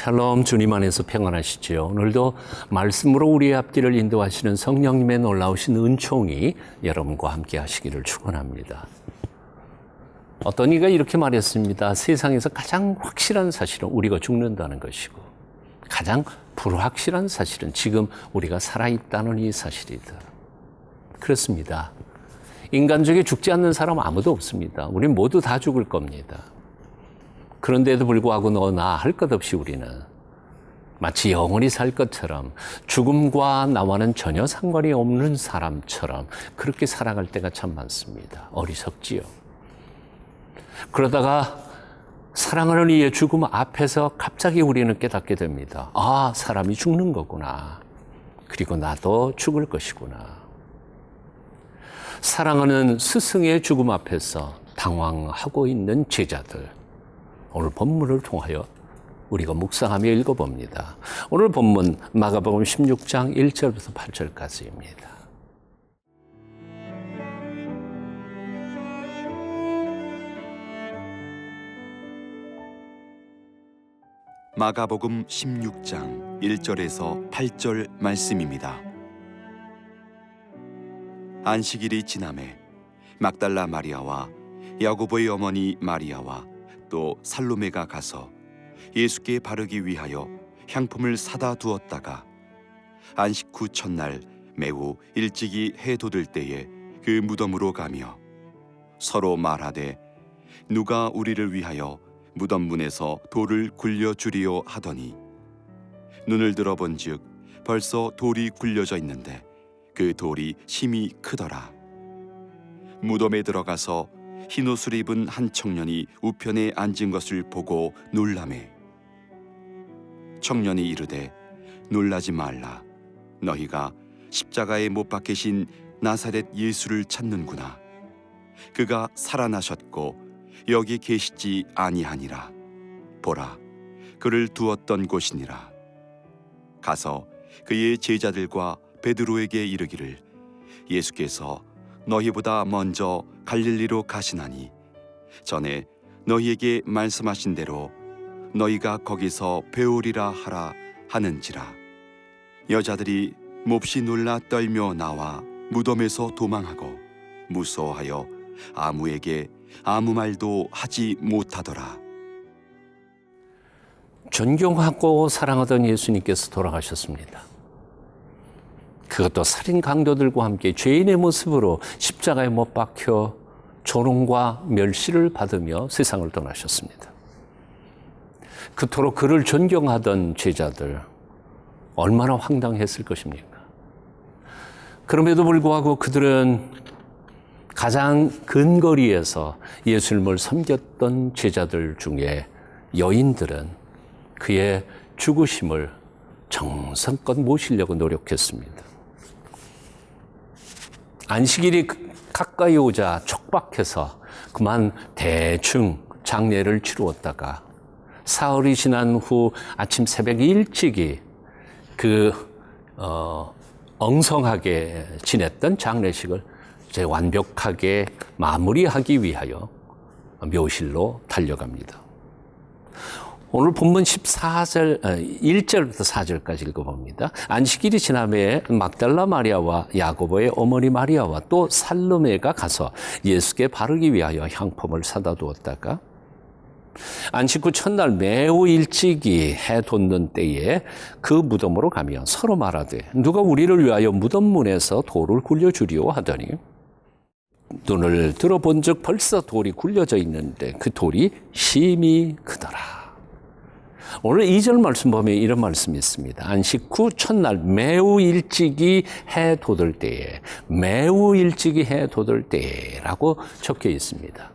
샬롬, 주님 안에서 평안하시지요. 오늘도 말씀으로 우리의 앞길을 인도하시는 성령님의 놀라우신 은총이 여러분과 함께 하시기를 축원합니다. 어떤 이가 이렇게 말했습니다. 세상에서 가장 확실한 사실은 우리가 죽는다는 것이고, 가장 불확실한 사실은 지금 우리가 살아있다는 이 사실이다. 그렇습니다. 인간 중에 죽지 않는 사람 아무도 없습니다. 우린 모두 다 죽을 겁니다. 그런데도 불구하고 너나 할 것 없이 우리는 마치 영원히 살 것처럼 죽음과 나와는 전혀 상관이 없는 사람처럼 그렇게 살아갈 때가 참 많습니다. 어리석지요. 그러다가 사랑하는 이의 죽음 앞에서 갑자기 우리는 깨닫게 됩니다. 아, 사람이 죽는 거구나. 그리고 나도 죽을 것이구나. 사랑하는 스승의 죽음 앞에서 당황하고 있는 제자들. 오늘 본문을 통하여 우리가 묵상하며 읽어봅니다. 오늘 본문 마가복음 16장 1절부터 8절까지입니다. 마가복음 16장 1절에서 8절 말씀입니다. 안식일이 지나매 막달라 마리아와 야고보의 어머니 마리아와 또 살로메가 가서 예수께 바르기 위하여 향품을 사다 두었다가 안식 후 첫날 매우 일찍이 해 돋을 때에 그 무덤으로 가며 서로 말하되 누가 우리를 위하여 무덤 문에서 돌을 굴려 주리요 하더니 눈을 들어본즉 벌써 돌이 굴려져 있는데 그 돌이 심히 크더라. 무덤에 들어가서 흰 옷을 입은 한 청년이 우편에 앉은 것을 보고 놀라매 청년이 이르되 놀라지 말라. 너희가 십자가에 못 박히신 나사렛 예수를 찾는구나. 그가 살아나셨고 여기 계시지 아니하니라. 보라, 그를 두었던 곳이니라. 가서 그의 제자들과 베드로에게 이르기를 예수께서 너희보다 먼저 갈릴리로 가시나니 전에 너희에게 말씀하신 대로 너희가 거기서 배우리라 하라 하는지라. 여자들이 몹시 놀라 떨며 나와 무덤에서 도망하고 무서워하여 아무에게 아무 말도 하지 못하더라. 존경하고 사랑하던 예수님께서 돌아가셨습니다. 그것도 살인 강도들과 함께 죄인의 모습으로 십자가에 못 박혀 조롱과 멸시를 받으며 세상을 떠나셨습니다. 그토록 그를 존경하던 제자들 얼마나 황당했을 것입니까? 그럼에도 불구하고 그들은 가장 근거리에서 예수님을 섬겼던 제자들 중에 여인들은 그의 죽으심을 정성껏 모시려고 노력했습니다. 안식일이 가까이 오자 촉박해서 그만 대충 장례를 치루었다가 사흘이 지난 후 아침 새벽 일찍이 엉성하게 지냈던 장례식을 이제 완벽하게 마무리하기 위하여 묘실로 달려갑니다. 오늘 본문 1절부터 4절까지 읽어봅니다. 안식일이 지나매 막달라 마리아와 야고보의 어머니 마리아와 또 살로메가 가서 예수께 바르기 위하여 향품을 사다 두었다가 안식 후 첫날 매우 일찍이 해 돋는 때에 그 무덤으로 가며 서로 말하되 누가 우리를 위하여 무덤 문에서 돌을 굴려주리오 하더니 눈을 들어본즉 벌써 돌이 굴려져 있는데 그 돌이 심히 크더라. 오늘 2절 말씀 보면 이런 말씀이 있습니다. 안식 후 첫날 매우 일찍이 해 돋을 때에, 매우 일찍이 해 돋을 때라고 적혀 있습니다.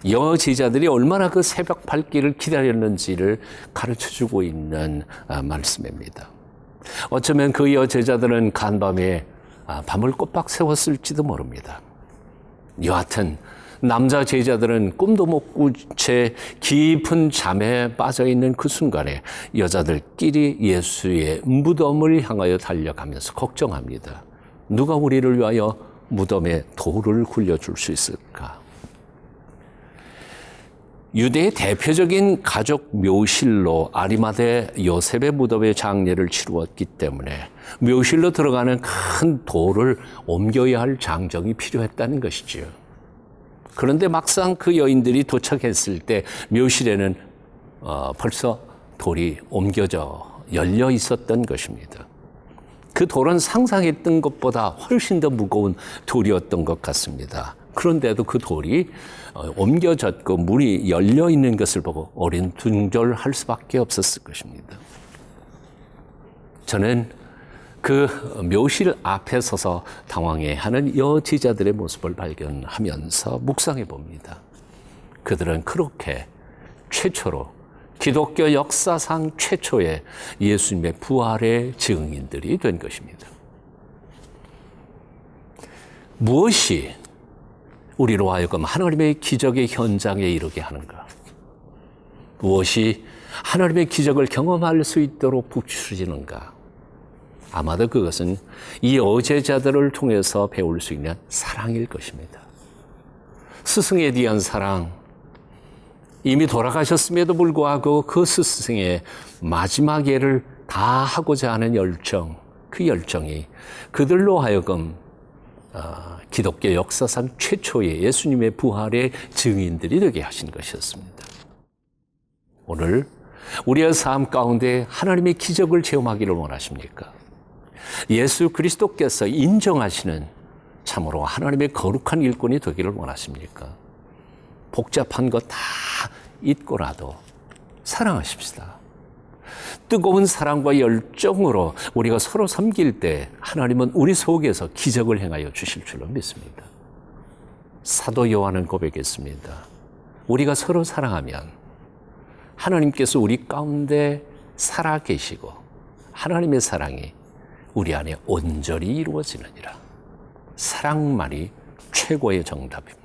여제자들이 얼마나 그 새벽 밝기를 기다렸는지를 가르쳐주고 있는 말씀입니다. 어쩌면 그 여제자들은 간밤에 밤을 꼬박 세웠을지도 모릅니다. 여하튼 남자 제자들은 꿈도 못 꿀 채 깊은 잠에 빠져있는 그 순간에 여자들끼리 예수의 무덤을 향하여 달려가면서 걱정합니다. 누가 우리를 위하여 무덤에 돌을 굴려줄 수 있을까? 유대의 대표적인 가족 묘실로 아리마대 요셉의 무덤의 장례를 치루었기 때문에 묘실로 들어가는 큰 돌을 옮겨야 할 장정이 필요했다는 것이지요. 그런데 막상 그 여인들이 도착했을 때 묘실에는 벌써 돌이 옮겨져 열려 있었던 것입니다. 그 돌은 상상했던 것보다 훨씬 더 무거운 돌이었던 것 같습니다. 그런데도 그 돌이 옮겨졌고 문이 열려 있는 것을 보고 어린둥절할 수밖에 없었을 것입니다. 저는 그 묘실 앞에 서서 당황해하는 여제자들의 모습을 발견하면서 묵상해 봅니다. 그들은 그렇게 최초로 기독교 역사상 최초의 예수님의 부활의 증인들이 된 것입니다. 무엇이 우리로 하여금 하나님의 기적의 현장에 이르게 하는가? 무엇이 하나님의 기적을 경험할 수 있도록 부추지는가? 아마도 그것은 이 어제자들을 통해서 배울 수 있는 사랑일 것입니다. 스승에 대한 사랑, 이미 돌아가셨음에도 불구하고 그 스승의 마지막 예를 다 하고자 하는 열정, 그 열정이 그들로 하여금 기독교 역사상 최초의 예수님의 부활의 증인들이 되게 하신 것이었습니다. 오늘 우리의 삶 가운데 하나님의 기적을 체험하기를 원하십니까? 예수 그리스도께서 인정하시는 참으로 하나님의 거룩한 일꾼이 되기를 원하십니까? 복잡한 것 다 잊고라도 사랑하십시다. 뜨거운 사랑과 열정으로 우리가 서로 섬길 때 하나님은 우리 속에서 기적을 행하여 주실 줄로 믿습니다. 사도 요한은 고백했습니다. 우리가 서로 사랑하면 하나님께서 우리 가운데 살아 계시고 하나님의 사랑이 우리 안에 온전히 이루어지느니라. 사랑만이 최고의 정답입니다.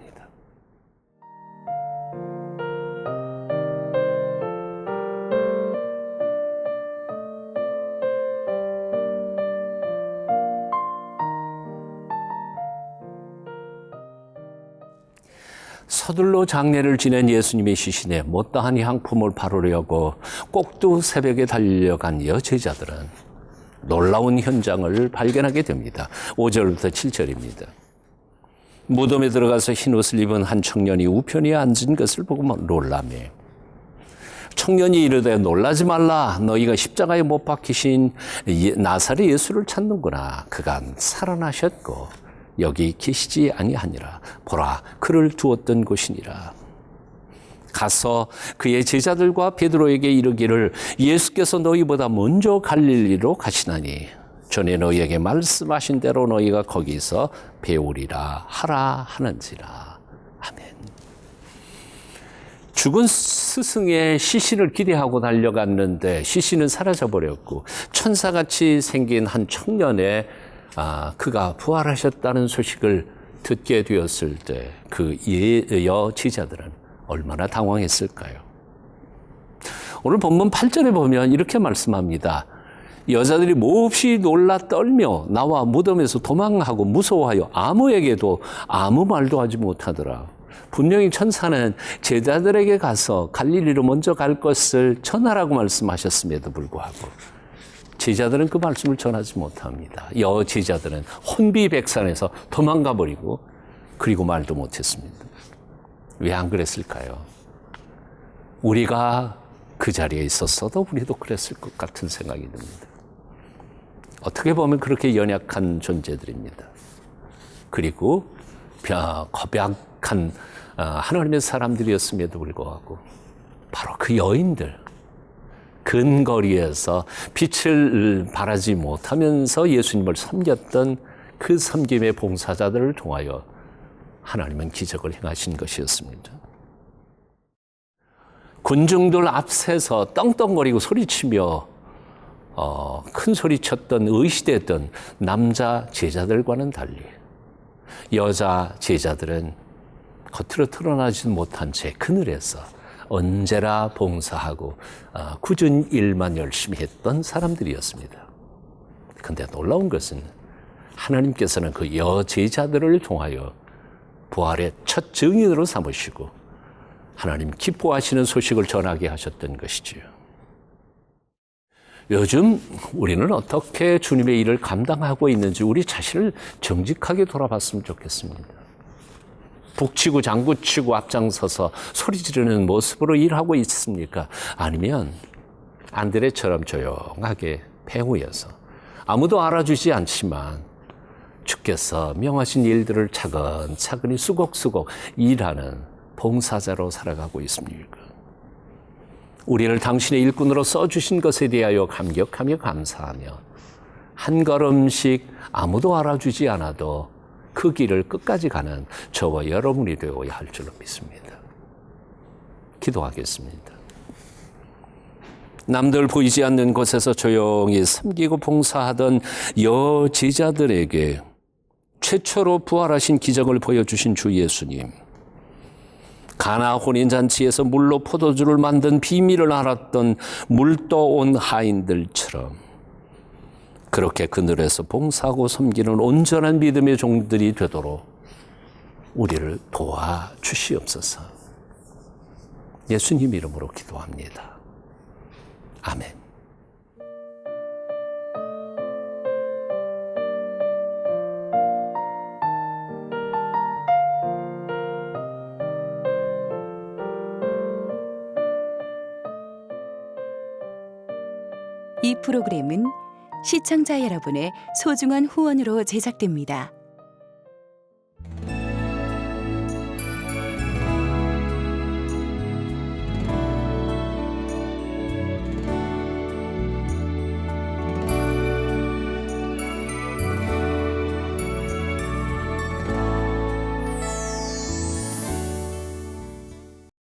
서둘러 장례를 지낸 예수님의 시신에 못다한 향품을 바르려고 꼭두 새벽에 달려간 여제자들은 놀라운 현장을 발견하게 됩니다. 5절부터 7절입니다. 무덤에 들어가서 흰옷을 입은 한 청년이 우편에 앉은 것을 보고 놀라매 청년이 이르되 놀라지 말라. 너희가 십자가에 못 박히신 나사렛 예수를 찾는구나. 그가 살아나셨고 여기 계시지 아니하니라. 보라, 그를 두었던 곳이니라. 가서 그의 제자들과 베드로에게 이르기를 예수께서 너희보다 먼저 갈릴리로 가시나니 전에 너희에게 말씀하신 대로 너희가 거기서 배우리라 하라 하는지라. 아멘. 죽은 스승의 시신을 기대하고 달려갔는데 시신은 사라져버렸고 천사같이 생긴 한 청년의 그가 부활하셨다는 소식을 듣게 되었을 때 그 여제자들은 얼마나 당황했을까요? 오늘 본문 8절에 보면 이렇게 말씀합니다. 여자들이 몹시 놀라 떨며 나와 무덤에서 도망하고 무서워하여 아무에게도 아무 말도 하지 못하더라. 분명히 천사는 제자들에게 가서 갈릴리로 먼저 갈 것을 전하라고 말씀하셨음에도 불구하고 제자들은 그 말씀을 전하지 못합니다. 여제자들은 혼비백산해서 도망가 버리고 그리고 말도 못했습니다. 왜 안 그랬을까요? 우리가 그 자리에 있었어도 우리도 그랬을 것 같은 생각이 듭니다. 어떻게 보면 그렇게 연약한 존재들입니다. 그리고 겁약한 하나님의 사람들이었음에도 불구하고 바로 그 여인들, 근거리에서 빛을 발하지 못하면서 예수님을 섬겼던 그 섬김의 봉사자들을 통하여 하나님은 기적을 행하신 것이었습니다. 군중들 앞에서 떵떵거리고 소리치며 큰 소리쳤던 의시됐던 남자 제자들과는 달리 여자 제자들은 겉으로 드러나지 못한 채 그늘에서 언제나 봉사하고 굳은 일만 열심히 했던 사람들이었습니다. 그런데 놀라운 것은 하나님께서는 그 여제자들을 통하여 부활의 첫 증인으로 삼으시고 하나님 기뻐하시는 소식을 전하게 하셨던 것이지요. 요즘 우리는 어떻게 주님의 일을 감당하고 있는지 우리 자신을 정직하게 돌아봤으면 좋겠습니다. 북치고 장구치고 앞장서서 소리 지르는 모습으로 일하고 있습니까? 아니면 안드레처럼 조용하게 배후에서 아무도 알아주지 않지만 주께서 명하신 일들을 차근차근히 수곡수곡 일하는 봉사자로 살아가고 있습니까? 우리를 당신의 일꾼으로 써주신 것에 대하여 감격하며 감사하며 한 걸음씩 아무도 알아주지 않아도 그 길을 끝까지 가는 저와 여러분이 되어야 할 줄로 믿습니다. 기도하겠습니다. 남들 보이지 않는 곳에서 조용히 섬기고 봉사하던 여제자들에게 최초로 부활하신 기적을 보여주신 주 예수님, 가나 혼인잔치에서 물로 포도주를 만든 비밀을 알았던 물떠온 하인들처럼 그렇게 그늘에서 봉사하고 섬기는 온전한 믿음의 종들이 되도록 우리를 도와주시옵소서. 예수님 이름으로 기도합니다. 아멘. 이 프로그램은 시청자 여러분의 소중한 후원으로 제작됩니다.